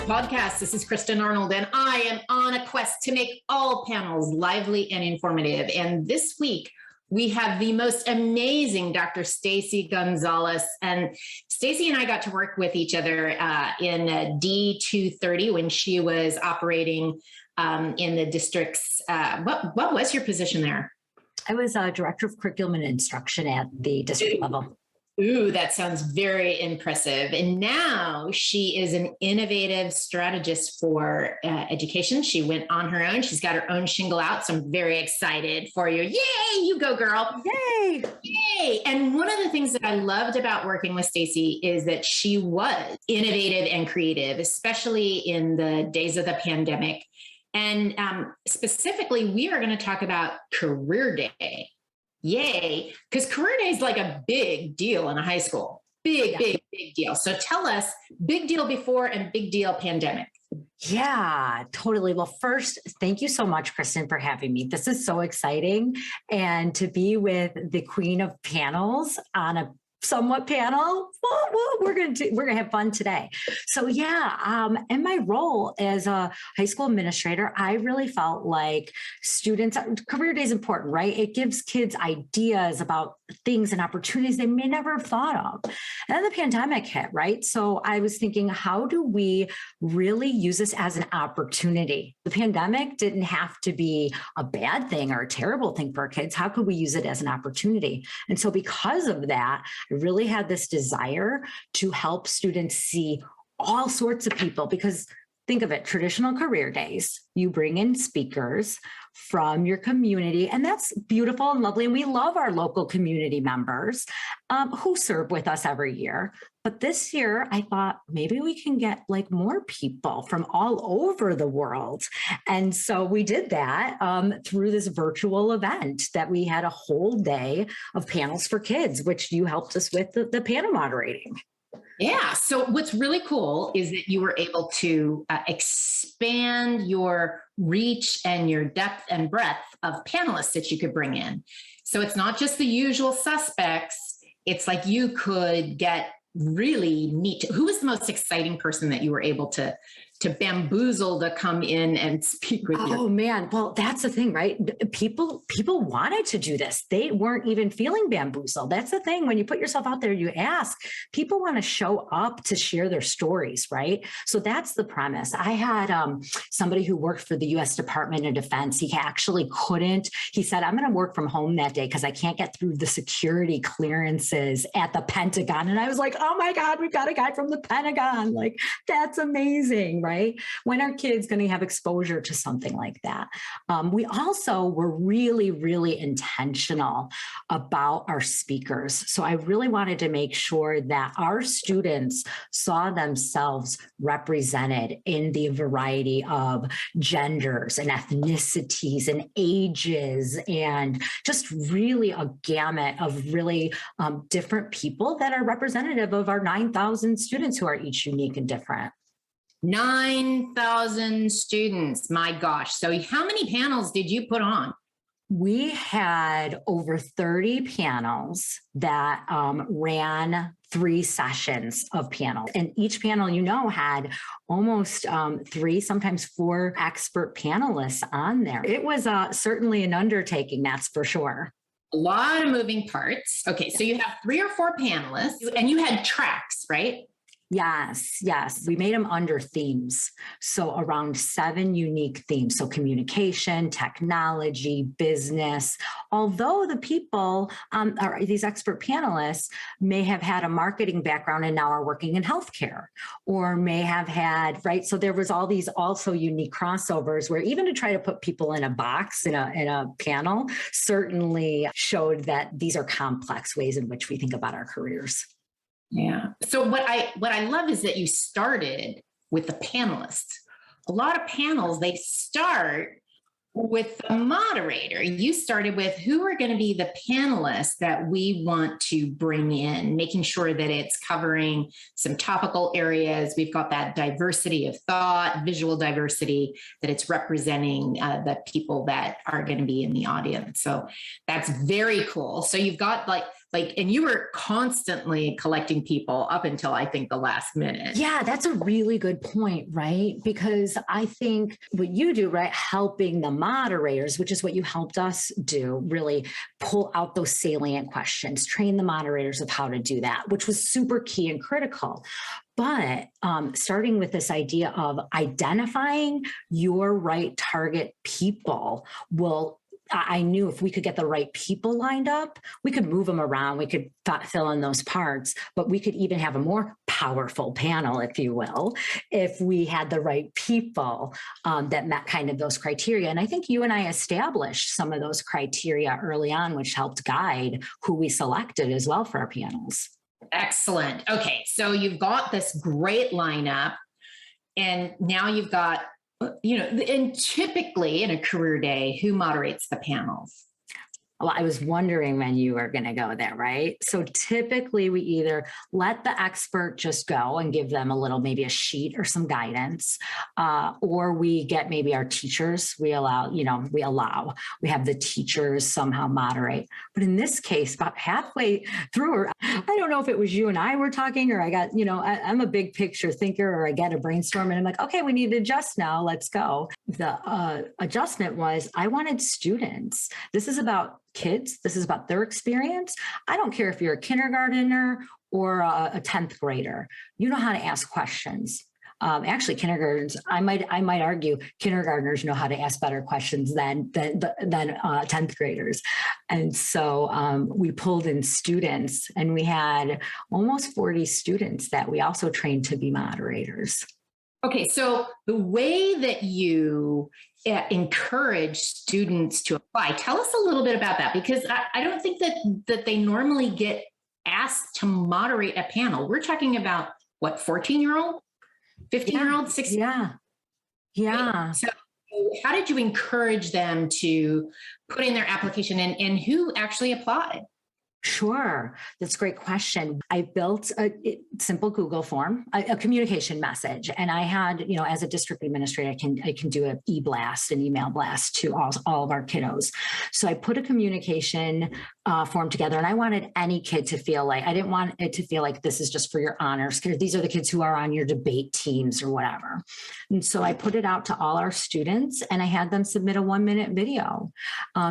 podcast. This is Kristin Arnold, and I am on a quest to make all panels lively and informative. And this week, we have the most amazing Dr. Stacey Gonzales. And Stacey and I got to work with each other in D230 when she was operating in the district's. What was your position there? I was Director of Curriculum and Instruction at the district level. Ooh, that sounds very impressive. And now she is an innovative strategist for education. She went on her own. She's got her own shingle out. So I'm very excited for you. Yay, you go, girl. Yay. Yay. And one of the things that I loved about working with Stacey is that she was innovative and creative, especially in the days of the pandemic. And specifically, we are going to talk about Career Day. Yay. Because Career Day is like a big deal in a high school. Big deal. So tell us, big deal before and big deal pandemic. Yeah, totally. Well, first, thank you so much, Kristin, for having me. This is so exciting. And to be with the queen of panels on a somewhat panel. Well, we're gonna have fun today. So yeah, in my role as a high school administrator, I really felt like students, Career Day is important, right? It gives kids ideas about things and opportunities they may never have thought of. And then the pandemic hit, right? So I was thinking, how do we really use this as an opportunity? The pandemic didn't have to be a bad thing or a terrible thing for our kids. How could we use it as an opportunity? And so because of that, I really had this desire to help students see all sorts of people, because think of it, traditional career days, you bring in speakers from your community, and that's beautiful and lovely. And we love our local community members who serve with us every year. But this year, I thought maybe we can get like more people from all over the world. And so we did that through this virtual event that we had a whole day of panels for kids, which you helped us with the panel moderating. Yeah. So what's really cool is that you were able to expand your reach and your depth and breadth of panelists that you could bring in. So it's not just the usual suspects. It's like you could get really neat. Who was the most exciting person that you were able to bamboozle to come in and speak with you? Oh man, well, that's the thing, right? People wanted to do this. They weren't even feeling bamboozled. That's the thing. When you put yourself out there, you ask, people want to show up to share their stories, right? So that's the premise. I had somebody who worked for the U.S. Department of Defense. He actually couldn't. He said, I'm going to work from home that day because I can't get through the security clearances at the Pentagon. And I was like, oh my God, we've got a guy from the Pentagon. Like, that's amazing, right? When are kids going to have exposure to something like that? We also were really, really intentional about our speakers. So I really wanted to make sure that our students saw themselves represented in the variety of genders and ethnicities and ages, and just really a gamut of really different people that are representative of our 9,000 students who are each unique and different. 9,000 students. My gosh. So how many panels did you put on? We had over 30 panels that ran 3 sessions of panels. And each panel, had almost 3, sometimes 4 expert panelists on there. It was certainly an undertaking, that's for sure. A lot of moving parts. Okay, so you have 3 or 4 panelists and you had tracks, right? Yes. We made them under themes. So around 7 unique themes. So communication, technology, business. Although the people, these expert panelists may have had a marketing background and now are working in healthcare, or may have had, right? So there was all these also unique crossovers where even to try to put people in a box in a panel certainly showed that these are complex ways in which we think about our careers. Yeah. So what I love is that you started with the panelists. A lot of panels, they start with the moderator. You started with who are going to be the panelists that we want to bring in, making sure that it's covering some topical areas. We've got that diversity of thought, visual diversity, that it's representing the people that are going to be in the audience. So that's very cool. So you've got like Like, and you were constantly collecting people up until I think the last minute. Yeah, that's a really good point, right? Because I think what you do, right, helping the moderators, which is what you helped us do, really pull out those salient questions, train the moderators of how to do that, which was super key and critical. But starting with this idea of identifying your right target people will, I knew if we could get the right people lined up, we could move them around, we could fill in those parts, but we could even have a more powerful panel, if you will, if we had the right people that met kind of those criteria. And I think you and I established some of those criteria early on, which helped guide who we selected as well for our panels. Excellent. Okay, so you've got this great lineup, and now you've got, and typically in a career day, who moderates the panels? Well, I was wondering when you were going to go there, right? So typically we either let the expert just go and give them a little, maybe a sheet or some guidance, or we get maybe our teachers, we have the teachers somehow moderate. But in this case, about halfway through, I don't know if it was you and I were talking, or I got, I'm a big picture thinker, or I get a brainstorm and I'm like, okay, we need to adjust now, let's go. The adjustment was, I wanted students. This is about kids. This is about their experience. I don't care if you're a kindergartner or a 10th grader. You know how to ask questions. Actually, kindergartners, I might argue kindergartners know how to ask better questions than 10th graders. And so we pulled in students, and we had almost 40 students that we also trained to be moderators. Okay, so the way that you encourage students to apply, tell us a little bit about that, because I don't think that they normally get asked to moderate a panel. We're talking about what, 14-year-old, 15-year-old, 16? Yeah. So how did you encourage them to put in their application, and who actually applied? Sure. That's a great question. I built a simple Google form, a communication message. And I had, as a district administrator, I can do an e-blast, an email blast to all of our kiddos. So I put a communication form together, and I wanted any kid to feel like, I didn't want it to feel like this is just for your honors. These are the kids who are on your debate teams or whatever. And so I put it out to all our students, and I had them submit a 1-minute video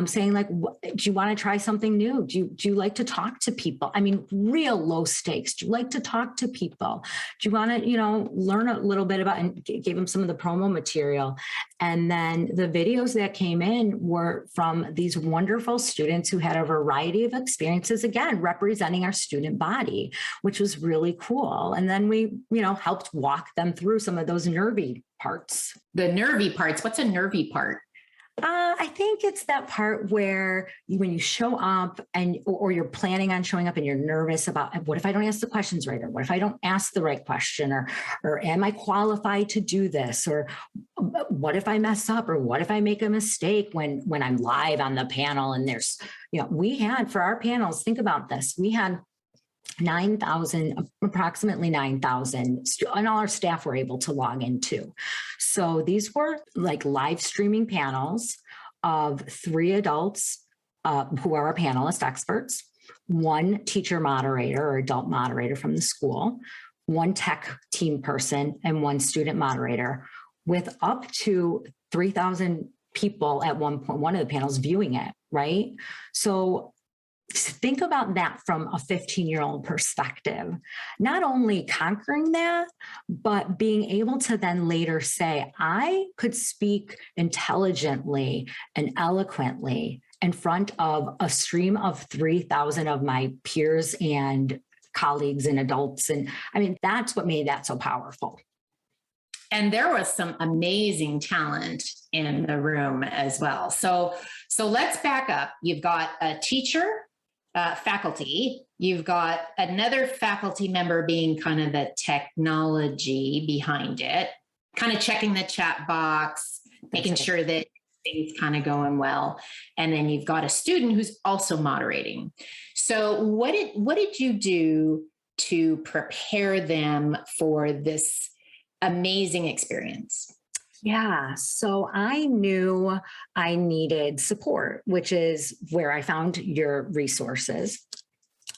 saying like, do you want to try something new? Do you like to talk to people? I mean, real low stakes. Do you like to talk to people? Do you want to, learn a little bit about, and gave them some of the promo material. And then the videos that came in were from these wonderful students who had a variety of experiences, again, representing our student body, which was really cool. And then we, helped walk them through some of those nervy parts. The nervy parts. What's a nervy part? I think it's that part where when you show up or you're planning on showing up and you're nervous about, what if I don't ask the questions right? Or what if I don't ask the right question? Or am I qualified to do this? Or what if I mess up? Or what if I make a mistake when I'm live on the panel? And there's, we had, for our panels, think about this. We had approximately 9,000, and all our staff were able to log in too. So these were like live streaming panels of 3 adults who are our panelist experts, 1 teacher moderator or adult moderator from the school, 1 tech team person, and 1 student moderator, with up to 3,000 people at one point, one of the panels viewing it, right? So think about that from a 15-year-old perspective, not only conquering that, but being able to then later say, I could speak intelligently and eloquently in front of a stream of 3,000 of my peers and colleagues and adults. And I mean, that's what made that so powerful. And there was some amazing talent in the room as well. So let's back up. You've got a teacher, faculty, you've got another faculty member being kind of the technology behind it, kind of checking the chat box, making sure that things kind of going well. And then you've got a student who's also moderating. So what did you do to prepare them for this amazing experience? Yeah, so I knew I needed support, which is where I found your resources.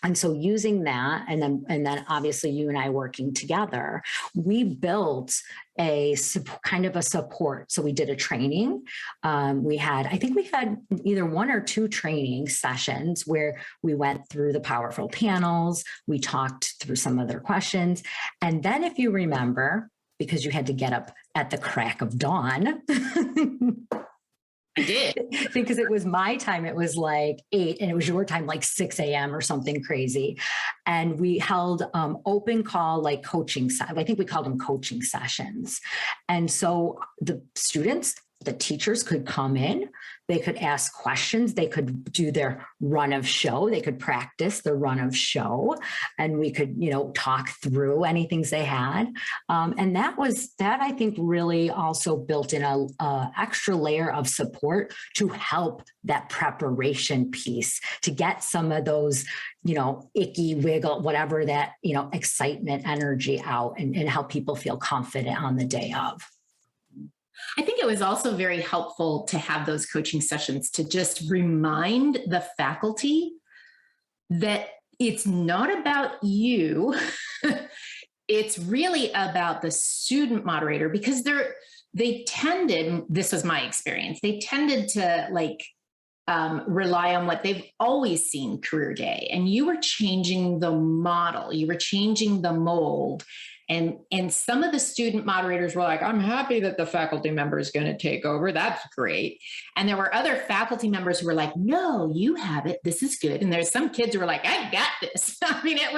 And so using that, and then obviously you and I working together, we built a kind of a support. So we did a training. I think we had either 1 or 2 training sessions where we went through the powerful panels. We talked through some of their questions. And then if you remember, because you had to get up at the crack of dawn, I did. because it was my time, it was like 8 and it was your time, like 6 a.m. or something crazy. And we held open call, like coaching. I think we called them coaching sessions. And so the students, the teachers could come in, they could ask questions, they could do their run of show, they could practice the run of show, and we could, talk through any things they had. And that I think really also built in a extra layer of support to help that preparation piece, to get some of those, icky wiggle, whatever that, excitement energy out, and help people feel confident on the day of. I think it was also very helpful to have those coaching sessions to just remind the faculty that it's not about you. It's really about the student moderator, because they tended, this was my experience, they tended to rely on what they've always seen career day. And you were changing the model, you were changing the mold. And some of the student moderators were like, I'm happy that the faculty member is going to take over. That's great. And there were other faculty members who were like, no, you have it. This is good. And there's some kids who were like, I got this. I mean, it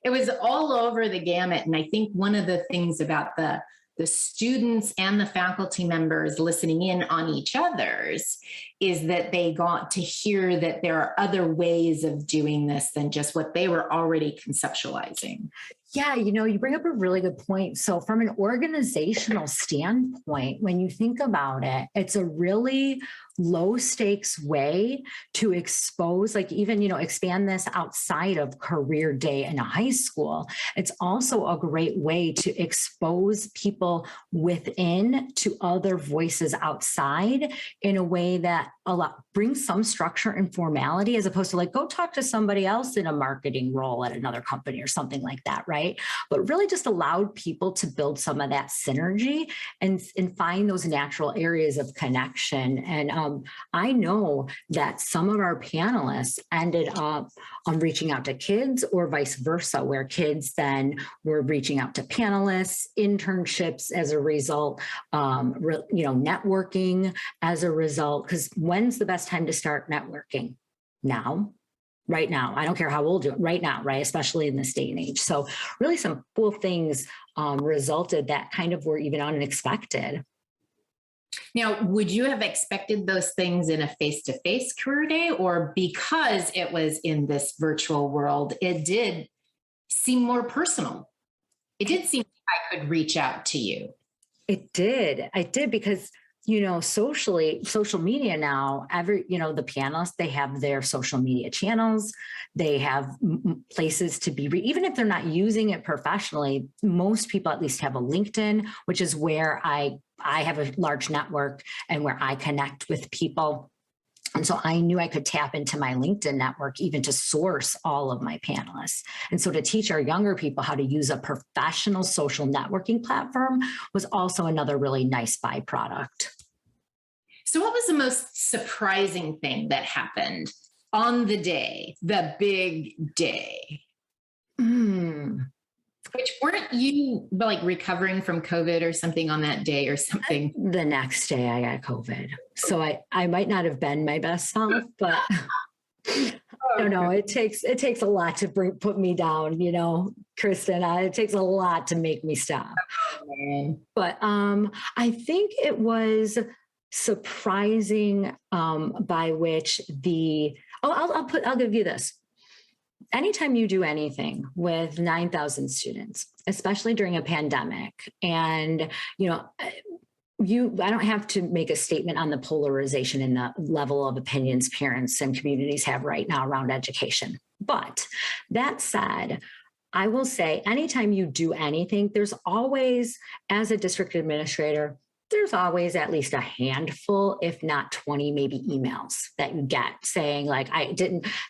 was all over the gamut. And I think one of the things about the students and the faculty members listening in on each other's is that they got to hear that there are other ways of doing this than just what they were already conceptualizing. Yeah, you bring up a really good point. So from an organizational standpoint, when you think about it, it's a really low stakes way to expose, expand this outside of career day in a high school. It's also a great way to expose people within to other voices outside in a way that brings some structure and formality, as opposed to go talk to somebody else in a marketing role at another company or something like that, right? But really just allowed people to build some of that synergy and find those natural areas of connection. And I know that some of our panelists ended up reaching out to kids, or vice versa, where kids then were reaching out to panelists, internships as a result, networking as a result. Because when's the best time to start networking? Now. Right now. I don't care how old you are, right now, right? Especially in this day and age. So really some cool things resulted that kind of were even unexpected. Now, would you have expected those things in a face-to-face career day, or because it was in this virtual world, it did seem more personal? It did seem like I could reach out to you. It did. I did, because social media now, the panelists, they have their social media channels, they have places to be, even if they're not using it professionally, most people at least have a LinkedIn, which is where I have a large network and where I connect with people. And so I knew I could tap into my LinkedIn network even to source all of my panelists. And so to teach our younger people how to use a professional social networking platform was also another really nice byproduct. So what was the most surprising thing that happened on the day, the big day? Which, weren't you recovering from COVID or something on that day or something? The next day I got COVID. So I might not have been my best self, but I don't know. It takes a lot to put me down, Kristin. It takes a lot to make me stop. But I think it was surprising by which I'll give you this. Anytime you do anything with 9,000 students, especially during a pandemic, and I don't have to make a statement on the polarization and the level of opinions parents and communities have right now around education. But that said, I will say anytime you do anything, there's always, as a district administrator, there's always at least a handful, if not 20, maybe emails that you get saying like,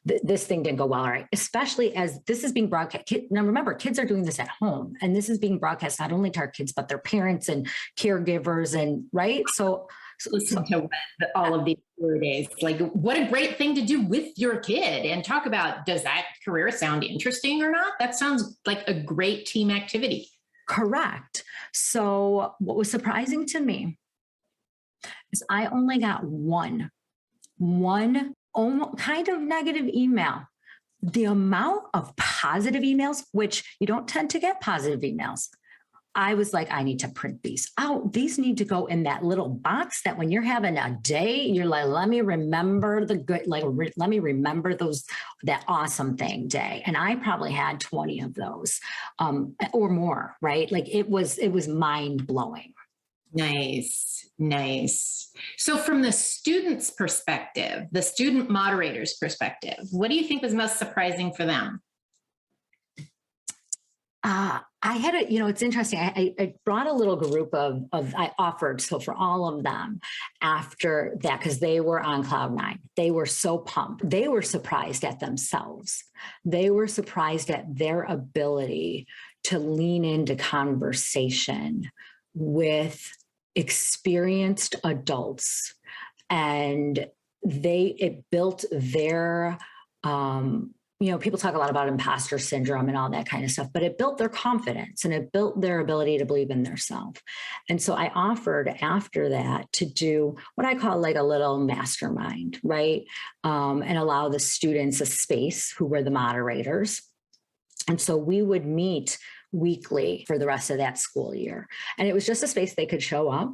this thing didn't go well, all right. Especially as this is being broadcast. Now remember, kids are doing this at home, and this is being broadcast not only to our kids, but their parents and caregivers, and right. So listen to all of these days. Like, what a great thing to do with your kid, and talk about, does that career sound interesting or not? That sounds like a great team activity. Correct. So what was surprising to me is I only got one kind of negative email. The amount of positive emails, which you don't tend to get positive emails, I was like, I need to print these out. These need to go in that little box that when you're having a day, you're like, let me remember the good, like, let me remember that awesome thing day. And I probably had 20 of those or more, right? Like it was mind blowing. Nice, nice. So from the student's perspective, the student moderator's perspective, what do you think was most surprising for them? I had it's interesting. I brought a little group I offered. So for all of them after that, because they were on cloud nine, they were so pumped. They were surprised at themselves. They were surprised at their ability to lean into conversation with experienced adults. And it built their, people talk a lot about imposter syndrome and all that kind of stuff, but it built their confidence and it built their ability to believe in themselves. And so I offered after that to do what I call like a little mastermind, right? And allow the students a space who were the moderators. And so we would meet weekly for the rest of that school year. And it was just a space they could show up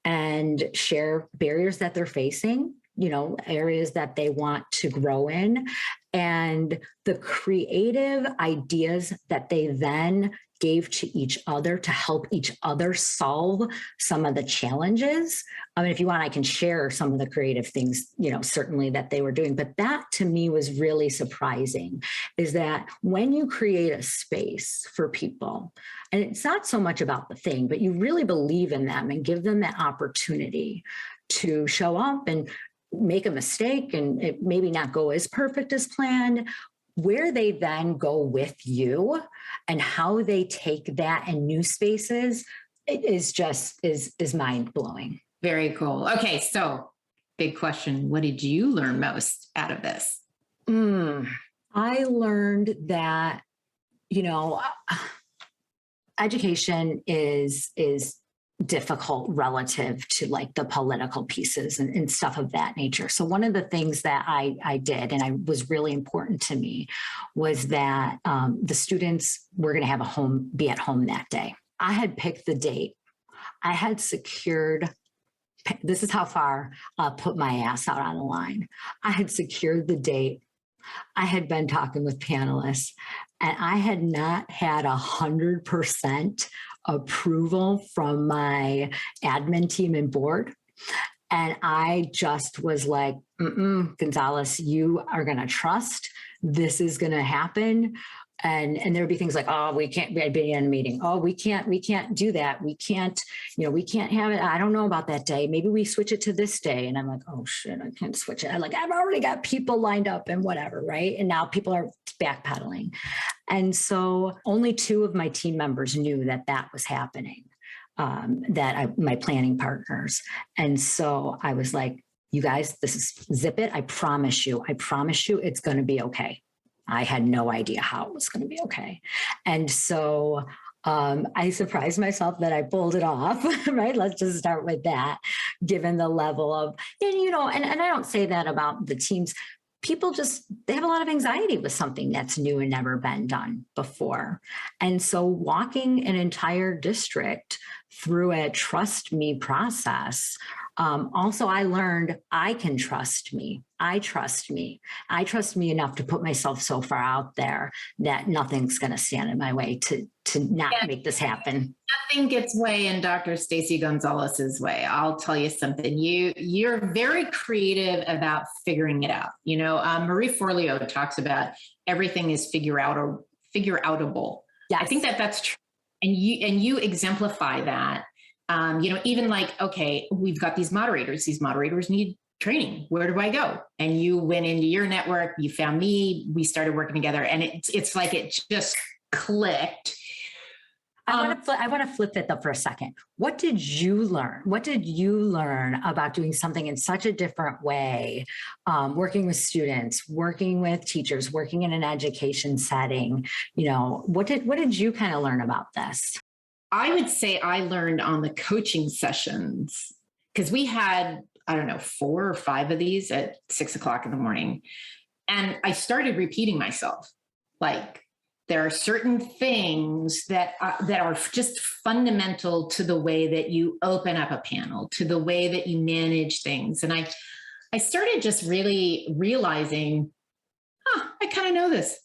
and share barriers that they're facing, areas that they want to grow in, and the creative ideas that they then gave to each other to help each other solve some of the challenges. I mean, if you want, I can share some of the creative things, certainly that they were doing. But that to me was really surprising, is that when you create a space for people, and it's not so much about the thing, but you really believe in them and give them that opportunity to show up and make a mistake and it maybe not go as perfect as planned, where they then go with you and how they take that in new spaces, it is mind blowing. Very cool. Okay. So big question. What did you learn most out of this? I learned that, education is difficult relative to like the political pieces and stuff of that nature. So one of the things that I did, and I was really important to me, was that the students were going to have be at home that day. I had picked the date. I had secured, this is how far I'll put my ass out on the line. I had secured the date. I had been talking with panelists, and I had not had 100% approval from my admin team and board. And I just was like, Gonzales, you are going to trust this is going to happen. And there'd be things like, oh, we can't, I'd be in a meeting. Oh, we can't do that. We can't have it. I don't know about that day. Maybe we switch it to this day. And I'm like, oh shit, I can't switch it. I've already got people lined up and whatever. Right. And now people are backpedaling. And so only 2 of my team members knew that was happening, my planning partners. And so I was like, you guys, this is zip it. I promise you, it's going to be okay. I had no idea how it was going to be okay. And so I surprised myself that I pulled it off, right? Let's just start with that, given the level of, and I don't say that about the teams. People they have a lot of anxiety with something that's new and never been done before. And so walking an entire district through a trust me process. Also, I learned I can trust me. I trust me enough to put myself so far out there that nothing's going to stand in my way to not make this happen. Nothing gets way in Dr. Stacey Gonzales's way. I'll tell you something. You're very creative about figuring it out. Marie Forleo talks about everything is figure outable. Yes. I think that's true. And you exemplify that Even like, okay, we've got these moderators. These moderators need training. Where do I go? And you went into your network, you found me, we started working together, and it's like it just clicked. I want to flip it up for a second. What did you learn? What did you learn about doing something in such a different way? Working with students, working with teachers, working in an education setting. What did you kind of learn about this? I would say I learned on the coaching sessions, because we had, I don't know, 4 or 5 of these at 6 o'clock in the morning. And I started repeating myself. Like, there are certain things that are just fundamental to the way that you open up a panel, to the way that you manage things. And I started just really realizing, I kind of know this.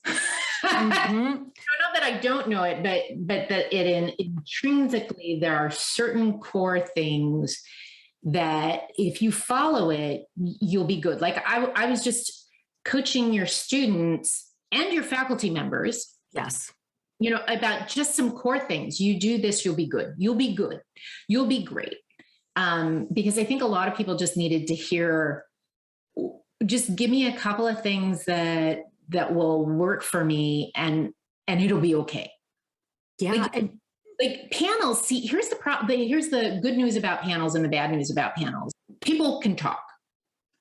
Mm-hmm. Not that I don't know it, but that intrinsically there are certain core things that if you follow it, you'll be good. Like I was just coaching your students and your faculty members. Yes. About just some core things. You do this, you'll be good. You'll be good. You'll be great. Because I think a lot of people just needed to hear, just give me a couple of things that will work for me and it'll be okay. Yeah. Like panels, see, here's the problem. Here's the good news about panels and the bad news about panels. People can talk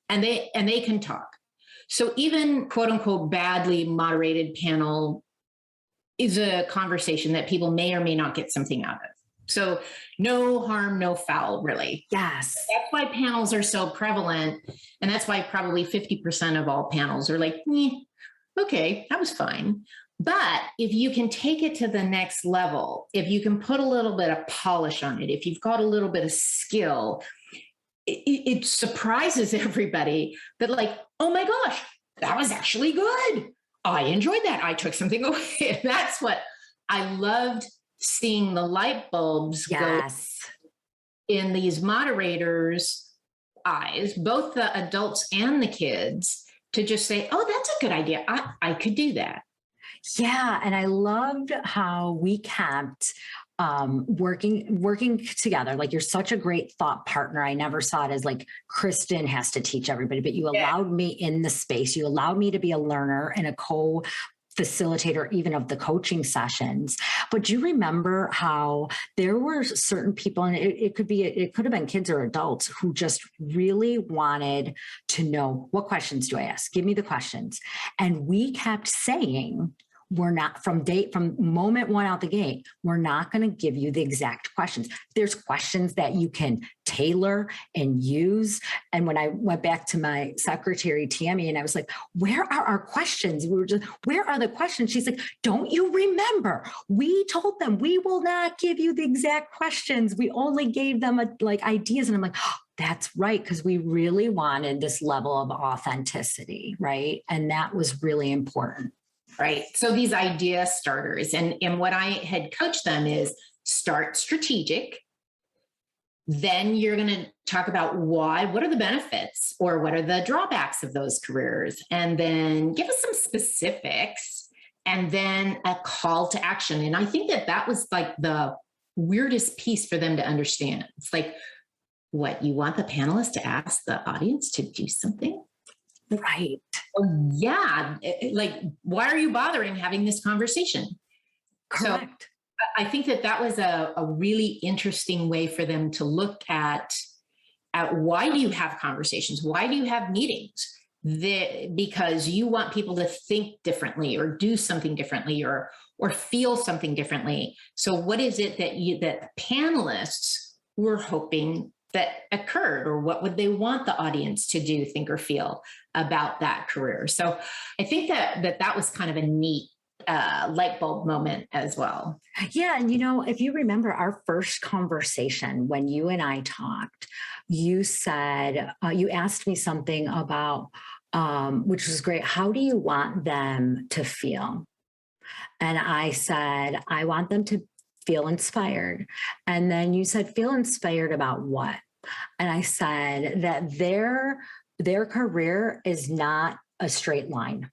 and they can talk. So even quote unquote badly moderated panel is a conversation that people may or may not get something out of. So no harm, no foul, really. Yes. That's why panels are so prevalent. And that's why probably 50% of all panels are like, okay, that was fine. But if you can take it to the next level, if you can put a little bit of polish on it, if you've got a little bit of skill, it surprises everybody that like, oh my gosh, that was actually good. I enjoyed that. I took something away. That's what I loved, seeing the light bulbs go in these moderators' eyes, both the adults and the kids, to just say, oh, that's a good idea. I could do that. Yeah. And I loved how we kept working together. Like, you're such a great thought partner. I never saw it as like Kristin has to teach everybody, but you allowed me in the space. You allowed me to be a learner and a facilitator even of the coaching sessions. But do you remember how there were certain people, and it could have been kids or adults, who just really wanted to know, what questions do I ask? Give me the questions. And we kept saying, we're not, from moment one out the gate, we're not going to give you the exact questions. There's questions that you can tailor and use. And when I went back to my secretary, Tammy, and I was like, where are our questions? We were just, where are the questions? She's like, don't you remember? We told them we will not give you the exact questions. We only gave them ideas. And I'm like, oh, that's right. Because we really wanted this level of authenticity, right? And that was really important. Right. So these idea starters, and what I had coached them is start strategic. Then you're going to talk about what are the benefits or what are the drawbacks of those careers? And then give us some specifics and then a call to action. And I think that was like the weirdest piece for them to understand. It's like, what, you want the panelists to ask the audience to do something? Right. Oh, yeah. Like, why are you bothering having this conversation? Correct. So I think that was a really interesting way for them to look at why do you have conversations? Why do you have meetings? Because you want people to think differently or do something differently or feel something differently. So what is it that panelists were hoping that occurred, or what would they want the audience to do, think, or feel about that career? So I think that was kind of a neat light bulb moment as well. Yeah. And, if you remember our first conversation when you and I talked, you said, you asked me something about, which was great. How do you want them to feel? And I said, I want them to feel inspired. And then you said, feel inspired about what? And I said that their career is not a straight line.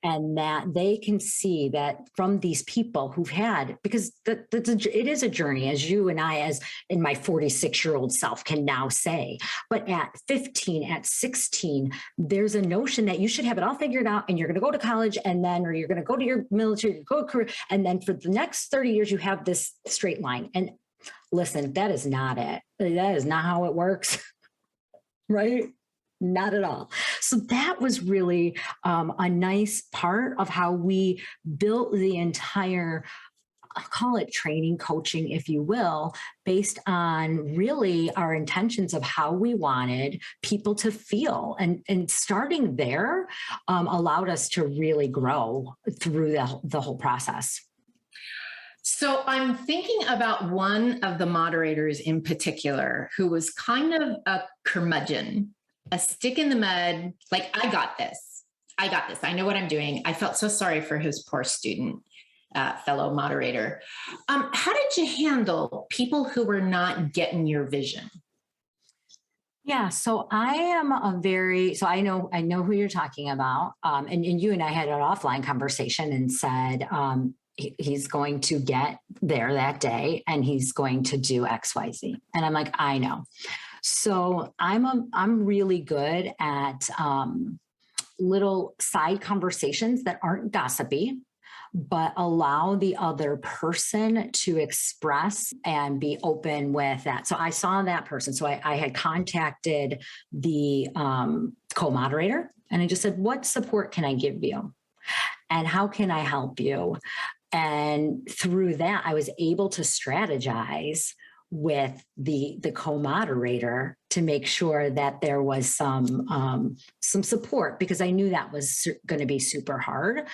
and that they can see that from these people who've had, because it is a journey, as you and I, as in my 46-year-old self, can now say. But at 15, at 16, there's a notion that you should have it all figured out, and you're going to go to college, and then, or you're going to go to your military, go to career, and then for the next 30 years, you have this straight line. And listen, that is not it. That is not how it works, right? Not at all. So that was really a nice part of how we built the entire, I'll call it training, coaching, if you will, based on really our intentions of how we wanted people to feel. And starting there allowed us to really grow through the whole process. So I'm thinking about one of the moderators in particular who was kind of a curmudgeon, a stick in the mud, like, I got this. I know what I'm doing. I felt so sorry for his poor student, fellow moderator. How did you handle people who were not getting your vision? Yeah, so I am I know who you're talking about. And you and I had an offline conversation and said, he's going to get there that day and he's going to do XYZ. And I'm like, I know. So I'm really good at little side conversations that aren't gossipy, but allow the other person to express and be open with that. So I saw that person. So I had contacted the co-moderator and I just said, what support can I give you? And how can I help you? And through that, I was able to strategize with the co-moderator to make sure that there was some support, because I knew that was going to be super hard,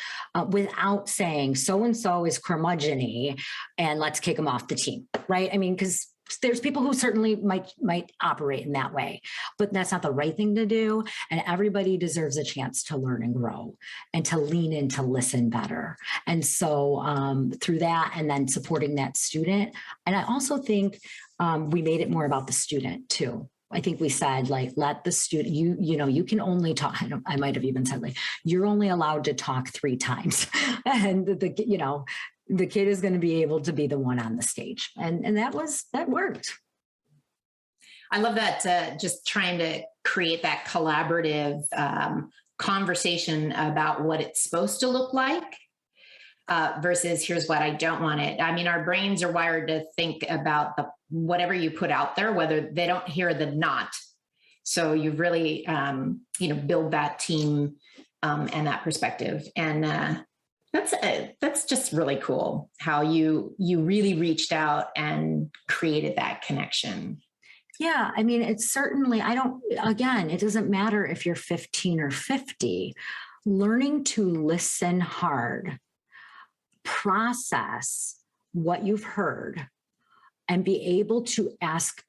without saying so-and-so is curmudgeon-y and let's kick them off the team, right? I mean, because there's people who certainly might operate in that way, but that's not the right thing to do. And everybody deserves a chance to learn and grow and to lean in to listen better. And so through that, and then supporting that student. And I also think we made it more about the student too. I think we said, like, let the student, you can only talk. I might have even said, like, you're only allowed to talk 3 times. And the kid is going to be able to be the one on the stage. And that worked. I love that, just trying to create that collaborative conversation about what it's supposed to look like versus here's what I don't want it. I mean, our brains are wired to think about whatever you put out there, whether they don't hear the not. So you really, build that team and that perspective. And that's just really cool how you really reached out and created that connection. Yeah. I mean, it's certainly, it doesn't matter if you're 15 or 50, learning to listen hard, process what you've heard, and be able to ask,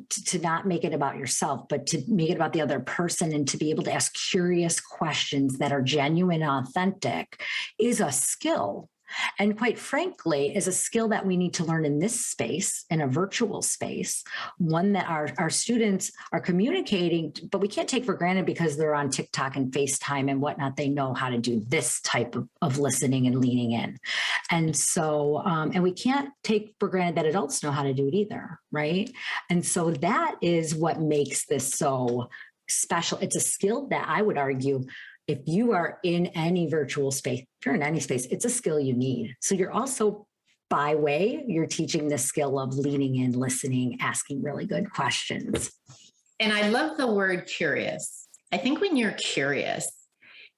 to not make it about yourself, but to make it about the other person, and to be able to ask curious questions that are genuine and authentic is a skill. And quite frankly, is a skill that we need to learn in this space, in a virtual space, one that our students are communicating, but we can't take for granted because they're on TikTok and FaceTime and whatnot. They know how to do this type of listening and leaning in. And so, and we can't take for granted that adults know how to do it either, right? And so that is what makes this so special. It's a skill that I would argue, if you are in any virtual space, if you're in any space, it's a skill you need. So you're also, you're teaching the skill of leaning in, listening, asking really good questions. And I love the word curious. I think when you're curious,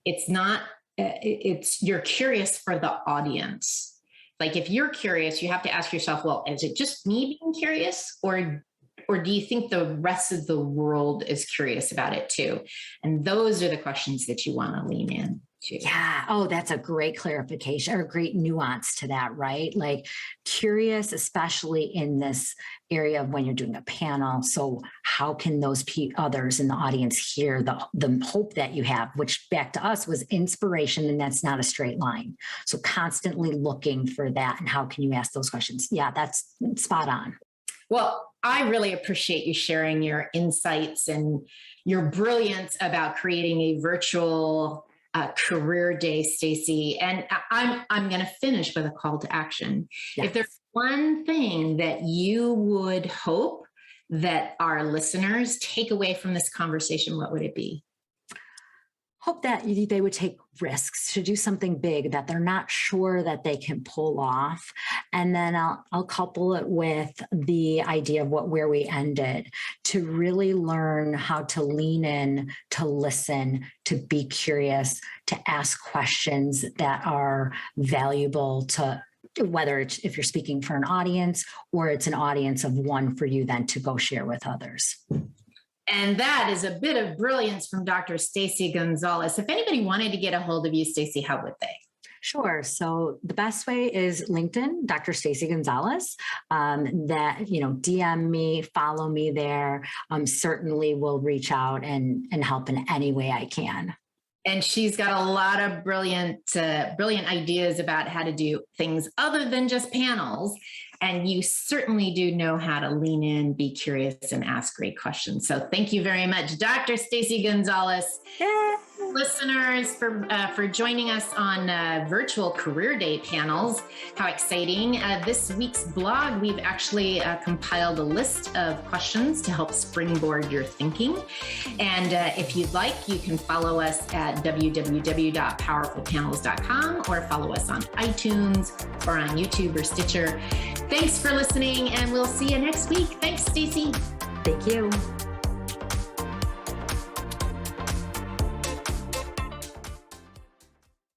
you're curious for the audience. Like, if you're curious, you have to ask yourself, well, is it just me being curious, or do you think the rest of the world is curious about it too? And those are the questions that you want to lean in to. Yeah. Oh, that's a great clarification, or a great nuance to that, right? Like, curious, especially in this area of when you're doing a panel. So how can those others in the audience hear the hope that you have, which back to us was inspiration, and that's not a straight line. So constantly looking for that. And how can you ask those questions? Yeah, that's spot on. Well, I really appreciate you sharing your insights and your brilliance about creating a virtual career day, Stacey. And I'm going to finish with a call to action. Yes. If there's one thing that you would hope that our listeners take away from this conversation, what would it be? Hope that they would take risks to do something big that they're not sure that they can pull off. And then I'll couple it with the idea of where we ended, to really learn how to lean in, to listen, to be curious, to ask questions that are valuable to, whether it's if you're speaking for an audience or it's an audience of one for you then to go share with others. And that is a bit of brilliance from Dr. Stacey Gonzales. If anybody wanted to get a hold of you, Stacey, how would they? Sure. So the best way is LinkedIn, Dr. Stacey Gonzales. DM me, follow me there. Certainly will reach out and help in any way I can. And she's got a lot of brilliant ideas about how to do things other than just panels. And you certainly do know how to lean in, be curious, and ask great questions. So thank you very much, Dr. Stacey Gonzales. Yay. Listeners, for joining us on virtual career day panels. How exciting. This week's blog, we've actually compiled a list of questions to help springboard your thinking. And if you'd like, you can follow us at www.powerfulpanels.com or follow us on iTunes or on YouTube or Stitcher. Thanks for listening, and we'll see you next week. Thanks, Stacey. Thank you.